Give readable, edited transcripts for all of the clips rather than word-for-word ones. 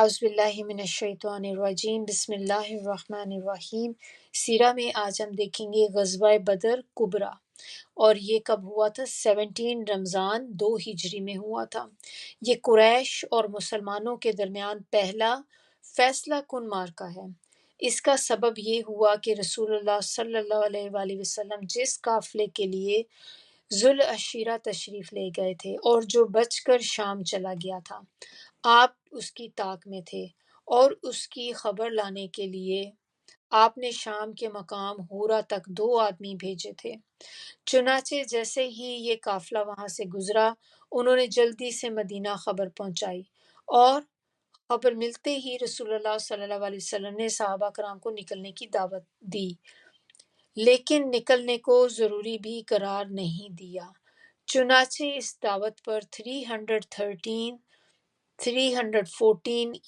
اعوذ باللہ من الشیطان الرجیم، بسم اللہ الرحمن الرحیم۔ سیرہ میں آج ہم دیکھیں گے غزوہ بدر کبریٰ، اور یہ کب ہوا تھا؟ 17 رمضان 2 ہجری میں ہوا تھا۔ یہ قریش اور مسلمانوں کے درمیان پہلا فیصلہ کن معرکہ ہے۔ اس کا سبب یہ ہوا کہ رسول اللہ صلی اللہ علیہ وآلہ وسلم جس قافلے کے لیے ذوالعشیرہ تشریف لے گئے تھے اور جو بچ کر شام چلا گیا تھا، آپ اس کی طاق میں تھے، اور اس کی خبر لانے کے لیے آپ نے شام کے مقام حورا تک 2 آدمی بھیجے تھے۔ چنانچہ جیسے ہی یہ قافلہ وہاں سے گزرا، انہوں نے جلدی سے مدینہ خبر پہنچائی، اور خبر ملتے ہی رسول اللہ صلی اللہ علیہ وسلم نے صحابہ کرام کو نکلنے کی دعوت دی، لیکن نکلنے کو ضروری بھی قرار نہیں دیا۔ چنانچہ اس دعوت پر 314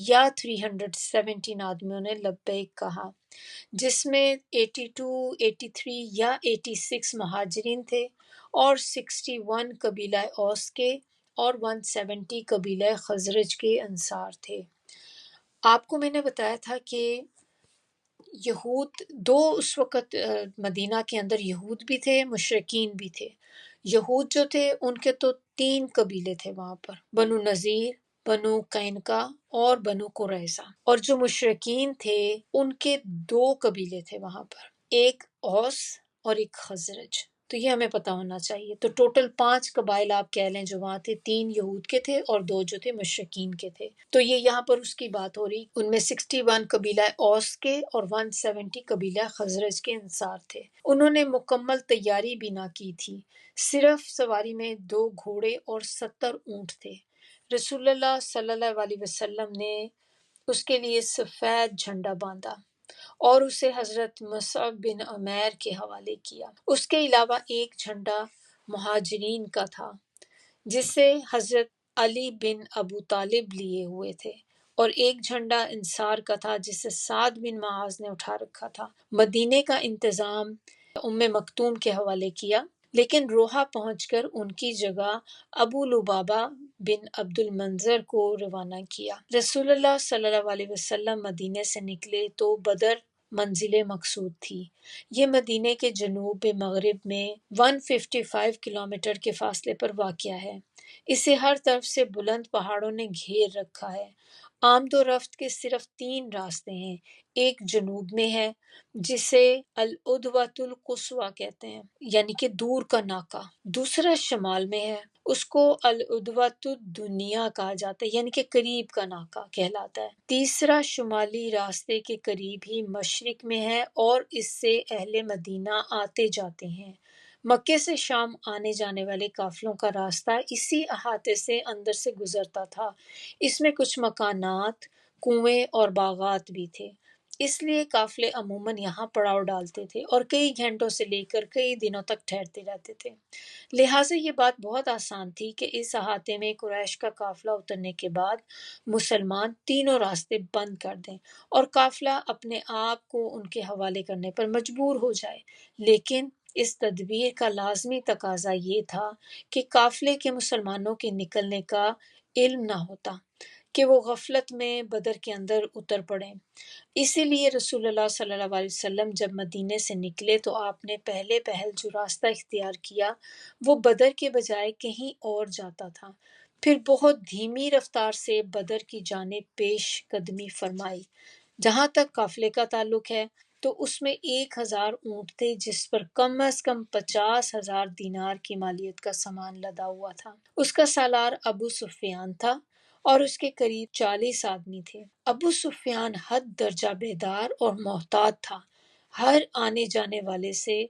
یا 317 آدمیوں نے لبیک کہا، جس میں 82 83 یا 86 مہاجرین تھے، اور 61 قبیلہ اوس کے اور 170 قبیلہ خزرج کے انصار تھے۔ آپ کو میں نے بتایا تھا کہ یہود اس وقت مدینہ کے اندر یہود بھی تھے، مشرکین بھی تھے۔ یہود جو تھے ان کے تو 3 قبیلے تھے وہاں پر، بنو نذیر، بنو قینقاع اور بنو قریظہ، اور جو مشرکین تھے ان کے 2 قبیلے تھے وہاں پر، ایک اوس اور ایک خزرج۔ تو یہ ہمیں پتہ ہونا چاہیے۔ تو ٹوٹل 5 قبائل آپ کہہ لیں جو وہاں تھے، 3 یہود کے تھے اور 2 جو تھے مشرکین کے تھے۔ تو یہ یہاں پر اس کی بات ہو رہی، ان میں 61 قبیلہ اوس کے اور 170 قبیلہ خزرج کے انصار تھے۔ انہوں نے مکمل تیاری بھی نہ کی تھی، صرف سواری میں 2 گھوڑے اور 70 اونٹ تھے۔ رسول اللہ صلی اللہ علیہ وسلم نے اس کے لیے سفید جھنڈا باندھا اور اسے حضرت مصعب بن عمیر کے حوالے کیا۔ اس کے علاوہ ایک جھنڈا مہاجرین کا تھا جسے حضرت علی بن ابو طالب لیے ہوئے تھے، اور ایک جھنڈا انصار کا تھا جسے سعد بن معاذ نے اٹھا رکھا تھا۔ مدینے کا انتظام ام مکتوم کے حوالے کیا، لیکن روحہ پہنچ کر ان کی جگہ ابو لبابہ بن عبد المنذر کو روانہ کیا۔ رسول اللہ صلی اللہ علیہ وسلم مدینے سے نکلے تو بدر منزل مقصود تھی۔ یہ مدینے کے جنوب مغرب میں 155 کلومیٹر کے فاصلے پر واقع ہے۔ اسے ہر طرف سے بلند پہاڑوں نے گھیر رکھا ہے۔ آمد و رفت کے صرف 3 راستے ہیں۔ ایک جنوب میں ہے جسے العدوۃ القصویٰ کہتے ہیں، یعنی کہ دور کا ناکہ۔ دوسرا شمال میں ہے، اس کو العدوۃ الدنیا کہا جاتا ہے، یعنی کہ قریب کا ناکہ کہلاتا ہے۔ تیسرا شمالی راستے کے قریب ہی مشرق میں ہے، اور اس سے اہل مدینہ آتے جاتے ہیں۔ مکے سے شام آنے جانے والے قافلوں کا راستہ اسی احاطے سے اندر سے گزرتا تھا۔ اس میں کچھ مکانات، کنویں اور باغات بھی تھے، اس لیے قافلے عموماً یہاں پڑاؤ ڈالتے تھے اور کئی گھنٹوں سے لے کر کئی دنوں تک ٹھہرتے رہتے تھے۔ لہٰذا یہ بات بہت آسان تھی کہ اس احاطے میں قریش کا قافلہ اترنے کے بعد مسلمان تینوں راستے بند کر دیں اور قافلہ اپنے آپ کو ان کے حوالے کرنے پر مجبور ہو جائے۔ لیکن اس تدبیر کا لازمی تقاضا یہ تھا کہ قافلے کے مسلمانوں کے نکلنے کا علم نہ ہوتا، کہ وہ غفلت میں بدر کے اندر اتر پڑیں۔ اسی لیے رسول اللہ صلی اللہ علیہ وسلم جب مدینے سے نکلے تو آپ نے پہل جو راستہ اختیار کیا وہ بدر کے بجائے کہیں اور جاتا تھا، پھر بہت دھیمی رفتار سے بدر کی جانب پیش قدمی فرمائی۔ جہاں تک قافلے کا تعلق ہے تو اس میں 1000 اونٹ تھے، جس پر کم از کم 50,000 دینار کی مالیت کا سامان لدا ہوا تھا۔ اس کا سالار ابو سفیان تھا اور اس کے قریب 40 آدمی تھے۔ ابو سفیان حد درجہ بیدار اور محتاط تھا، ہر آنے جانے والے سے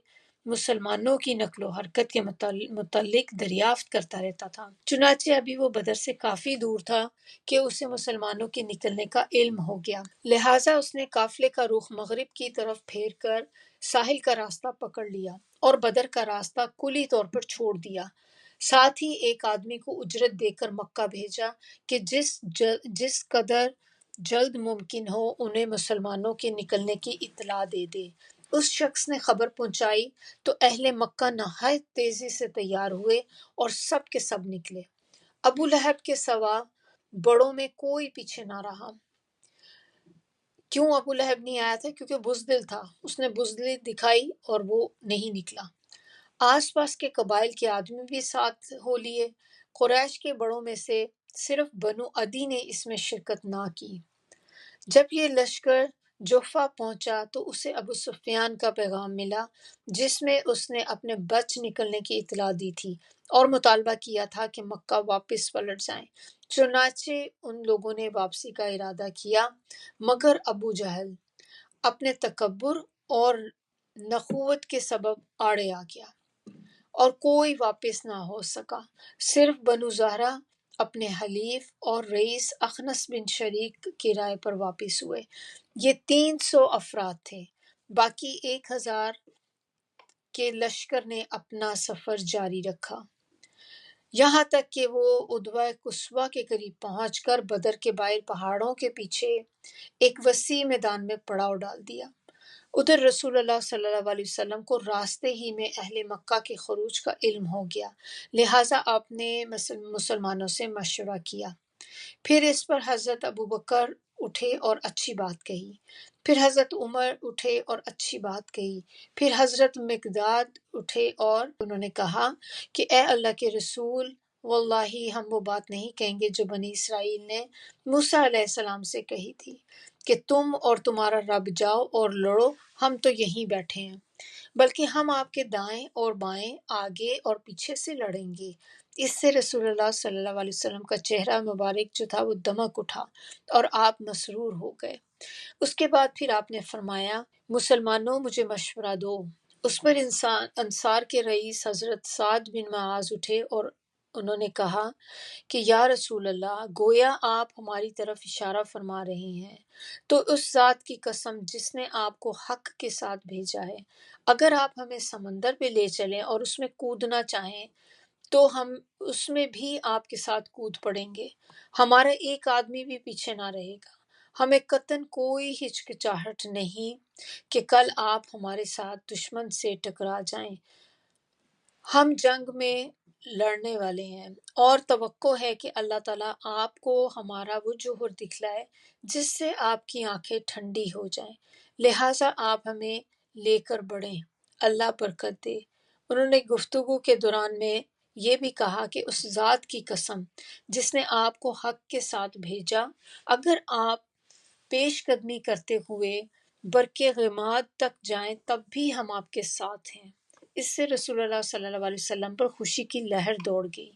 مسلمانوں کی نقل و حرکت کے متعلق دریافت کرتا رہتا تھا۔ چنانچہ ابھی وہ بدر سے کافی دور تھا کہ اسے مسلمانوں کے نکلنے کا علم ہو گیا، لہٰذا اس نے قافلے کا رخ مغرب کی طرف پھیر کر ساحل کا راستہ پکڑ لیا اور بدر کا راستہ کلی طور پر چھوڑ دیا۔ ساتھ ہی ایک آدمی کو اجرت دے کر مکہ بھیجا کہ جس قدر جلد ممکن ہو انہیں مسلمانوں کے نکلنے کی اطلاع دے دے۔ اس شخص نے خبر پہنچائی تو اہل مکہ نہایت تیزی سے تیار ہوئے اور سب کے سب نکلے۔ ابو لہب کے سوا بڑوں میں کوئی پیچھے نہ رہا۔ کیوں ابو لہب نہیں آیا تھا؟ کیونکہ بزدل تھا، اس نے بزدلی دکھائی اور وہ نہیں نکلا۔ آس پاس کے قبائل کے آدمی بھی ساتھ ہو لیے، قریش کے بڑوں میں سے صرف بنو عدی نے اس میں شرکت نہ کی۔ جب یہ لشکر جوفہ پہنچا تو اسے ابو سفیان کا پیغام ملا، جس میں اس نے اپنے بچ نکلنے کی اطلاع دی تھی اور مطالبہ کیا تھا کہ مکہ واپس پلٹ جائیں۔ چنانچہ ان لوگوں نے واپسی کا ارادہ کیا، مگر ابو جہل اپنے تکبر اور نخوت کے سبب آڑے آ گیا اور کوئی واپس نہ ہو سکا۔ صرف بنو زہرہ اپنے حلیف اور رئیس اخنس بن شریک کی رائے پر واپس ہوئے۔ یہ 300 افراد تھے، باقی 1000 کے لشکر نے اپنا سفر جاری رکھا، یہاں تک کہ وہ ادوہ قصوہ کے قریب پہنچ کر بدر کے باہر پہاڑوں کے پیچھے ایک وسیع میدان میں پڑاؤ ڈال دیا۔ ادھر رسول اللہ صلی اللہ علیہ وسلم کو راستے ہی میں اہل مکہ کے خروج کا علم ہو گیا، لہٰذا آپ نے مسلمانوں سے مشورہ کیا۔ پھر اس پر حضرت ابوبکر اٹھے اور اچھی بات کہی، پھر حضرت عمر اٹھے اور اچھی بات کہی، پھر حضرت مقداد اٹھے اور انہوں نے کہا کہ اے اللہ کے رسول، واللہ ہم وہ بات نہیں کہیں گے جو بنی اسرائیل نے موسیٰ علیہ السلام سے کہی تھی کہ تم اور تمہارا رب جاؤ اور لڑو، ہم تو یہیں بیٹھے ہیں، بلکہ ہم آپ کے دائیں اور بائیں، آگے اور پیچھے سے لڑیں گے۔ اس سے رسول اللہ صلی اللہ علیہ وسلم کا چہرہ مبارک جو تھا وہ دمک اٹھا اور آپ مسرور ہو گئے۔ اس کے بعد پھر آپ نے فرمایا، مسلمانوں مجھے مشورہ دو۔ اس پر انصار کے رئیس حضرت سعد بن معاذ اٹھے اور انہوں نے کہا کہ یا رسول اللہ، گویا آپ ہماری طرف اشارہ فرما رہے ہیں، تو اس ذات کی قسم جس نے آپ کو حق کے ساتھ بھیجا ہے، اگر آپ ہمیں سمندر پہ لے چلیں اور اس میں کودنا چاہیں تو ہم اس میں بھی آپ کے ساتھ کود پڑیں گے، ہمارا ایک آدمی بھی پیچھے نہ رہے گا۔ ہمیں قطعاً کوئی ہچکچاہٹ نہیں کہ کل آپ ہمارے ساتھ دشمن سے ٹکرا جائیں، ہم جنگ میں لڑنے والے ہیں، اور توقع ہے کہ اللہ تعالیٰ آپ کو ہمارا وہ جوہر دکھلائے جس سے آپ کی آنکھیں ٹھنڈی ہو جائیں، لہٰذا آپ ہمیں لے کر بڑھیں، اللہ برکت دے۔ انہوں نے گفتگو کے دوران میں یہ بھی کہا کہ اس ذات کی قسم جس نے آپ کو حق کے ساتھ بھیجا، اگر آپ پیش قدمی کرتے ہوئے برق غماد تک جائیں تب بھی ہم آپ کے ساتھ ہیں۔ اس سے رسول اللہ صلی اللہ علیہ وسلم پر خوشی کی لہر دوڑ گئی۔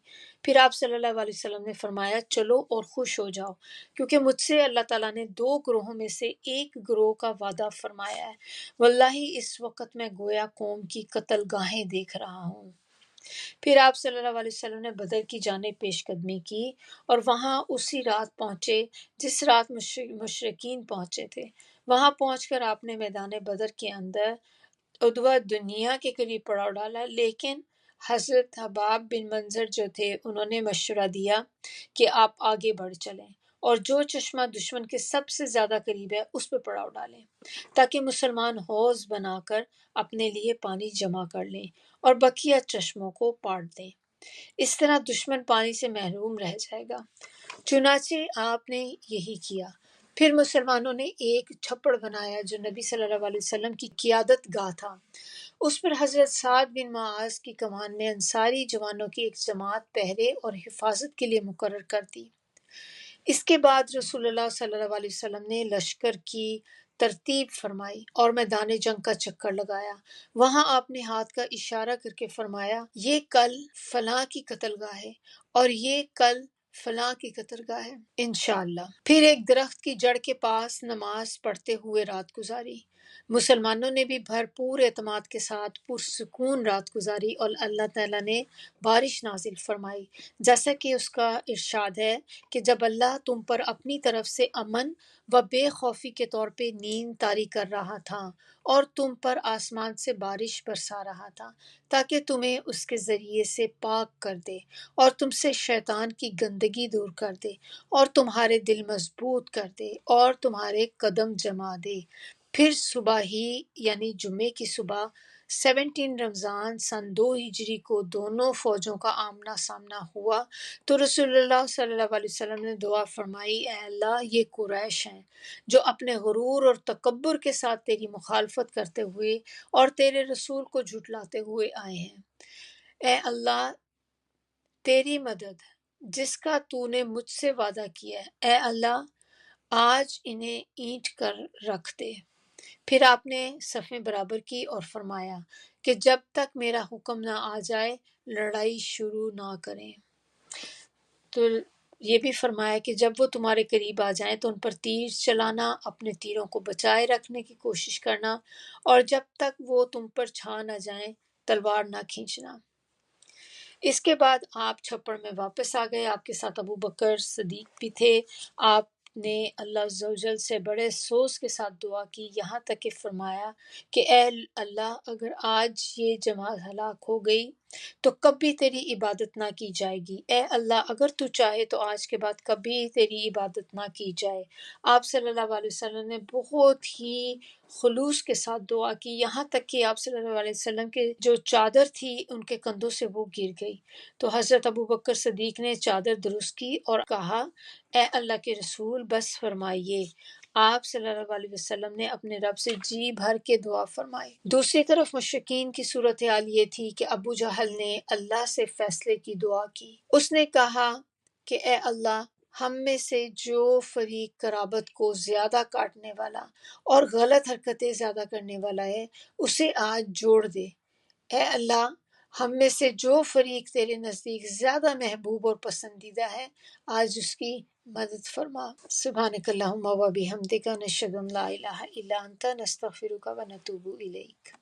پھر آپ صلی اللہ علیہ وسلم نے فرمایا، چلو اور خوش ہو جاؤ، کیونکہ مجھ سے اللہ تعالیٰ نے 2 گروہوں میں سے ایک گروہ کا وعدہ فرمایا ہے، واللہ اس وقت میں گویا قوم کی قتل گاہیں دیکھ رہا ہوں۔ پھر آپ صلی اللہ علیہ وسلم نے بدر کی جانب پیش قدمی کی اور وہاں اسی رات پہنچے جس رات مشرکین پہنچے تھے۔ وہاں پہنچ کر آپ نے میدان بدر کے اندر عدوہ دنیا کے قریب پڑاؤ ڈالا، لیکن حضرت حباب بن منظر جو تھے انہوں نے مشورہ دیا کہ آپ آگے بڑھ چلیں اور جو چشمہ دشمن کے سب سے زیادہ قریب ہے اس پہ پڑاؤ ڈالیں، تاکہ مسلمان حوض بنا کر اپنے لیے پانی جمع کر لیں اور بقیہ چشموں کو پاٹ دیں، اس طرح دشمن پانی سے محروم رہ جائے گا۔ چنانچہ آپ نے یہی کیا۔ پھر مسلمانوں نے ایک چھپڑ بنایا جو نبی صلی اللہ علیہ وسلم کی قیادت گاہ تھا، اس پر حضرت سعد بن معاذ کی کمان میں انصاری جوانوں کی ایک جماعت پہرے اور حفاظت کے لیے مقرر کر دی۔ اس کے بعد رسول اللہ صلی اللہ علیہ وسلم نے لشکر کی ترتیب فرمائی اور میدان جنگ کا چکر لگایا۔ وہاں آپ نے ہاتھ کا اشارہ کر کے فرمایا، یہ کل فلاں کی قتل گاہ ہے اور یہ کل فلاں کی قتل گاہ ہے انشاءاللہ۔ پھر ایک درخت کی جڑ کے پاس نماز پڑھتے ہوئے رات گزاری۔ مسلمانوں نے بھی بھرپور اعتماد کے ساتھ پرسکون رات گزاری اور اللہ تعالیٰ نے بارش نازل فرمائی، جیسا کہ اس کا ارشاد ہے کہ جب اللہ تم پر اپنی طرف سے امن و بے خوفی کے طور پہ نیند طاری کر رہا تھا اور تم پر آسمان سے بارش برسا رہا تھا تاکہ تمہیں اس کے ذریعے سے پاک کر دے اور تم سے شیطان کی گندگی دور کر دے اور تمہارے دل مضبوط کر دے اور تمہارے قدم جما دے، پھر صبح ہی یعنی جمعے کی صبح 17 رمضان سن 2 ہجری کو دونوں فوجوں کا آمنا سامنا ہوا تو رسول اللہ صلی اللہ علیہ وسلم نے دعا فرمائی، اے اللہ یہ قریش ہیں جو اپنے غرور اور تکبر کے ساتھ تیری مخالفت کرتے ہوئے اور تیرے رسول کو جھٹلاتے ہوئے آئے ہیں۔ اے اللہ تیری مدد جس کا تو نے مجھ سے وعدہ کیا ہے، اے اللہ آج انہیں اینٹ کر رکھ دے۔ پھر آپ نے صفیں برابر کی اور فرمایا کہ جب تک میرا حکم نہ آ جائے لڑائی شروع نہ کریں۔ تو یہ بھی فرمایا کہ جب وہ تمہارے قریب آ جائیں تو ان پر تیر چلانا، اپنے تیروں کو بچائے رکھنے کی کوشش کرنا، اور جب تک وہ تم پر چھا نہ جائیں تلوار نہ کھینچنا۔ اس کے بعد آپ چھپڑ میں واپس آ گئے، آپ کے ساتھ ابو بکر صدیق بھی تھے۔ آپ نے اللہ عز و جل سے بڑے افسوس کے ساتھ دعا کی، یہاں تک کہ فرمایا کہ اے اللہ اگر آج یہ جماعت ہلاک ہو گئی تو کبھی تیری عبادت نہ کی جائے گی، اے اللہ اگر تو چاہے تو آج کے بعد کبھی تیری عبادت نہ کی جائے۔ آپ صلی اللہ علیہ وسلم نے بہت ہی خلوص کے ساتھ دعا کی، یہاں تک کہ آپ صلی اللہ علیہ وسلم کے جو چادر تھی ان کے کندھوں سے وہ گر گئی۔ تو حضرت ابو بکر صدیق نے چادر درست کی اور کہا، اے اللہ کے رسول بس فرمائیے۔ آپ صلی اللہ علیہ وسلم نے اپنے رب سے جی بھر کے دعا فرمائی۔ دوسری طرف مشرکین کی صورتحال یہ تھی کہ ابو جہل نے اللہ سے فیصلے کی دعا کی۔ اس نے کہا کہ اے اللہ ہم میں سے جو فریق قرابت کو زیادہ کاٹنے والا اور غلط حرکتیں زیادہ کرنے والا ہے اسے آج جوڑ دے۔ اے اللہ ہم میں سے جو فریق تیرے نزدیک زیادہ محبوب اور پسندیدہ ہے آج اس کی مدد فرما۔ سبحانک اللہم و بحمدک نشہد ان لا الہ الا انت نستغفرک و نتوب الیک۔